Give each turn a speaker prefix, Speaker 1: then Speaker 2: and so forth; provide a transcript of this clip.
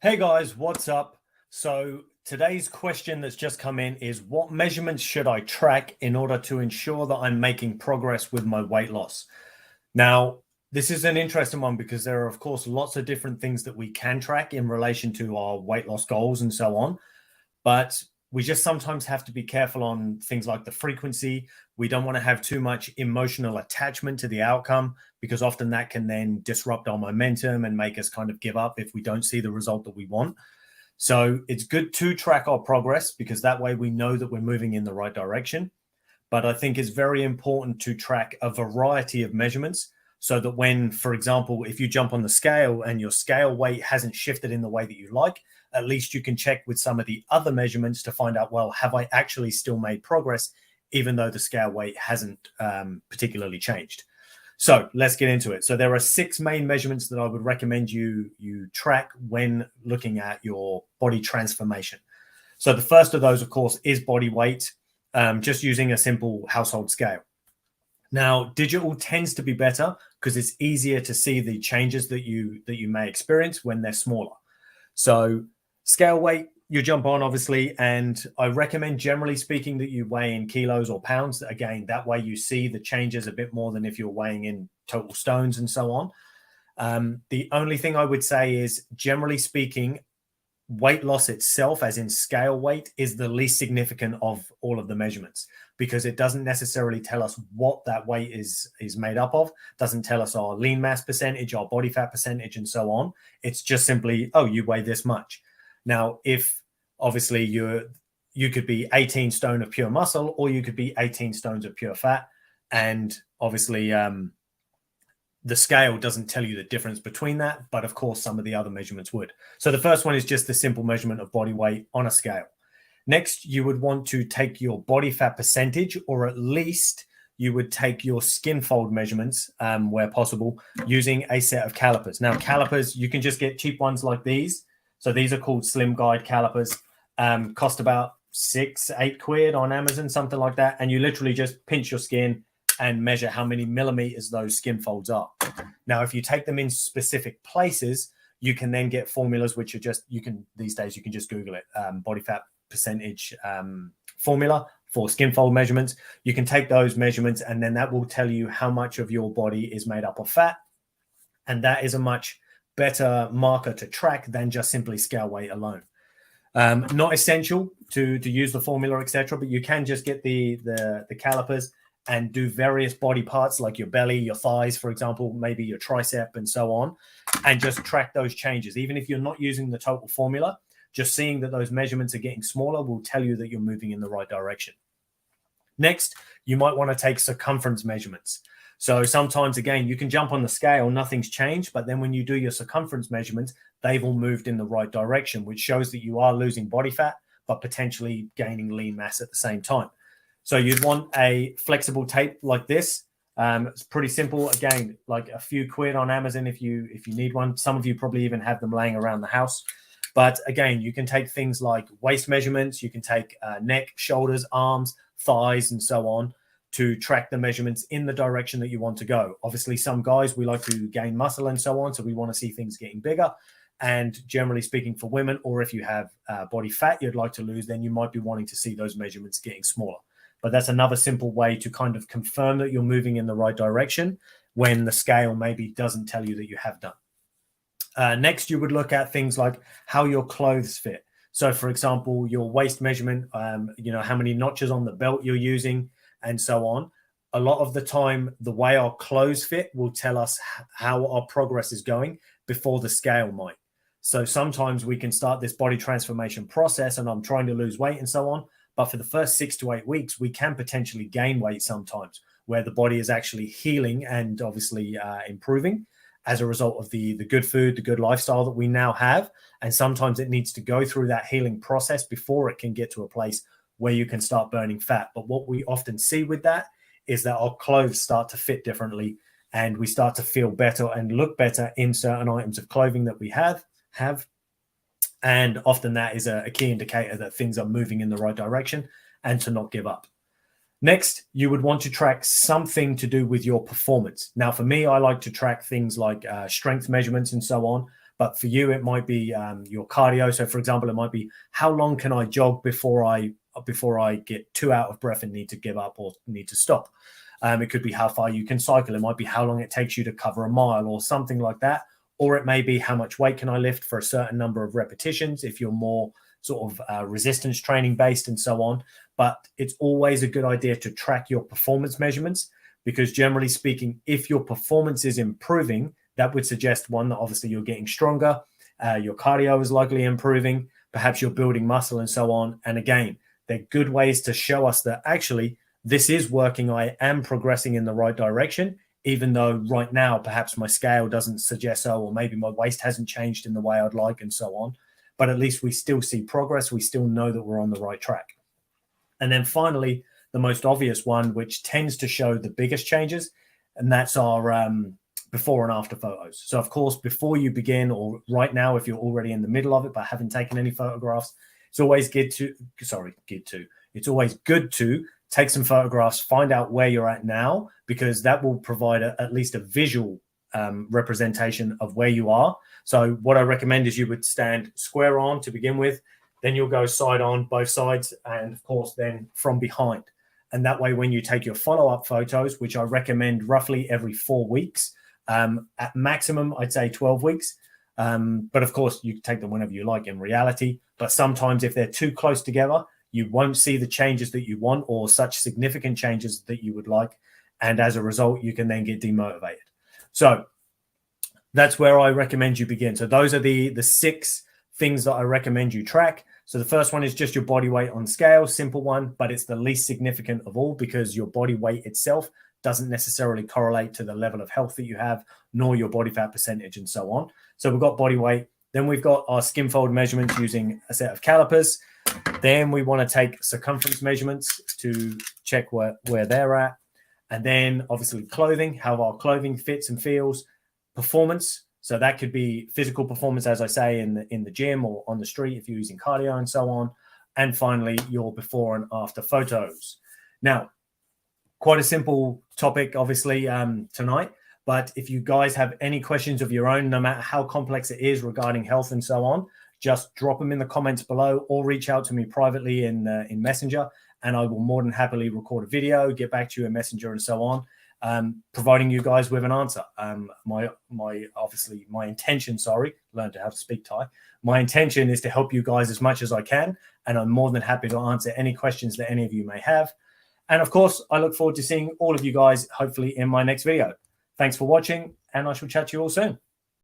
Speaker 1: Hey guys, what's up? So today's question that's just come in is what measurements should I track in order to ensure that I'm making progress with my weight loss? Now, this is an interesting one because there are, of course, lots of different things that we can track in relation to our weight loss goals and so on. But we just sometimes have to be careful on things like the frequency. We don't want to have too much emotional attachment to the outcome because often that can then disrupt our momentum and make us kind of give up if we don't see the result that we want. So it's good to track our progress because that way we know that we're moving in the right direction. But I think it's very important to track a variety of measurements so that when, for example, if you jump on the scale and your scale weight hasn't shifted in the way that you like, at least you can check with some of the other measurements to find out, well, have I actually still made progress, even though the scale weight hasn't particularly changed? So let's get into it. So there are 6 main measurements that I would recommend you track when looking at your body transformation. So the first of those, of course, is body weight, just using a simple household scale. Now, digital tends to be better because it's easier to see the changes that you may experience when they're smaller. So scale weight, you jump on, obviously, and I recommend, generally speaking, that you weigh in kilos or pounds. Again, that way you see the changes a bit more than if you're weighing in total stones and so on. The only thing I would say is, generally speaking, weight loss itself, as in scale weight, is the least significant of all of the measurements because it doesn't necessarily tell us what that weight is made up of, doesn't tell us our lean mass percentage, our body fat percentage, and so on. It's just simply, oh, you weigh this much. Now, if obviously you could be 18 stone of pure muscle, or you could be 18 stones of pure fat, and obviously the scale doesn't tell you the difference between that, but of course some of the other measurements would. So the first one is just the simple measurement of body weight on a scale. Next, you would want to take your body fat percentage, or at least you would take your skin fold measurements where possible using a set of calipers. Now, calipers, you can just get cheap ones like these. So these are called Slim Guide calipers, cost about 6-8 quid on Amazon, something like that. And you literally just pinch your skin and measure how many millimeters those skin folds are. Now, if you take them in specific places, you can then get formulas, which are just, these days you can just Google it, body fat percentage formula for skin fold measurements. You can take those measurements and then that will tell you how much of your body is made up of fat. And that is a much better marker to track than just simply scale weight alone. Not essential to use the formula, etc., but you can just get the calipers and do various body parts like your belly, your thighs, for example, maybe your tricep and so on, and just track those changes. Even if you're not using the total formula, just seeing that those measurements are getting smaller will tell you that you're moving in the right direction. Next, you might want to take circumference measurements. So sometimes, again, you can jump on the scale, nothing's changed, but then when you do your circumference measurements, they've all moved in the right direction, which shows that you are losing body fat, but potentially gaining lean mass at the same time. So you'd want a flexible tape like this. It's pretty simple. Again, like a few quid on Amazon if you need one. Some of you probably even have them laying around the house. But again, you can take things like waist measurements. You can take neck, shoulders, arms, thighs, and so on to track the measurements in the direction that you want to go. Obviously, some guys, we like to gain muscle and so on. So we want to see things getting bigger. And generally speaking, for women, or if you have body fat you'd like to lose, then you might be wanting to see those measurements getting smaller. But that's another simple way to kind of confirm that you're moving in the right direction when the scale maybe doesn't tell you that you have done. Next, you would look at things like how your clothes fit. So, for example, your waist measurement, how many notches on the belt you're using and so on. A lot of the time, the way our clothes fit will tell us how our progress is going before the scale might. So sometimes we can start this body transformation process and I'm trying to lose weight and so on. But for the first 6 to 8 weeks, we can potentially gain weight sometimes where the body is actually healing and obviously improving as a result of the good food, the good lifestyle that we now have. And sometimes it needs to go through that healing process before it can get to a place where you can start burning fat. But what we often see with that is that our clothes start to fit differently and we start to feel better and look better in certain items of clothing that we have. And often that is a key indicator that things are moving in the right direction and to not give up. Next, you would want to track something to do with your performance. Now, for me, I like to track things like strength measurements and so on, But for you, it might be your cardio. So for example, it might be how long can I jog before I get too out of breath and need to give up or need to stop. It could be how far you can cycle. It might be how long it takes you to cover a mile or something like that. Or it may be how much weight can I lift for a certain number of repetitions if you're more sort of resistance training based and so on. But it's always a good idea to track your performance measurements, because generally speaking, if your performance is improving, that would suggest, one, that obviously you're getting stronger, your cardio is likely improving, perhaps you're building muscle and so on. And again, they're good ways to show us that actually this is working. I am progressing in the right direction, even though right now perhaps my scale doesn't suggest so, or maybe my waist hasn't changed in the way I'd like and so on. But at least we still see progress. We still know that we're on the right track. And then finally, the most obvious one, which tends to show the biggest changes, and that's our before and after photos. So of course, before you begin, or right now, if you're already in the middle of it but haven't taken any photographs, it's always it's always good to take some photographs, find out where you're at now, because that will provide at least a visual representation of where you are. So what I recommend is you would stand square on to begin with, then you'll go side on, both sides, and of course then from behind. And that way, when you take your follow-up photos, which I recommend roughly every 4 weeks, at maximum, I'd say 12 weeks. But of course, you can take them whenever you like in reality. But sometimes if they're too close together, you won't see the changes that you want or such significant changes that you would like. And as a result, you can then get demotivated. So that's where I recommend you begin. So those are the 6 things that I recommend you track. So the first one is just your body weight on scale, simple one, but it's the least significant of all, because your body weight itself doesn't necessarily correlate to the level of health that you have, nor your body fat percentage and so on. So we've got body weight. Then we've got our skin fold measurements using a set of calipers. Then we want to take circumference measurements to check where they're at. And then obviously clothing, how our clothing fits and feels. Performance. So that could be physical performance, as I say, in the gym or on the street if you're using cardio and so on. And finally, your before and after photos. Now, quite a simple topic, obviously, tonight. But if you guys have any questions of your own, no matter how complex it is regarding health and so on, just drop them in the comments below or reach out to me privately in Messenger, and I will more than happily record a video, get back to you in Messenger and so on, providing you guys with an answer. My intention, learn to how to speak Thai. My intention is to help you guys as much as I can, and I'm more than happy to answer any questions that any of you may have. And of course, I look forward to seeing all of you guys, hopefully, in my next video. Thanks for watching, and I shall chat to you all soon.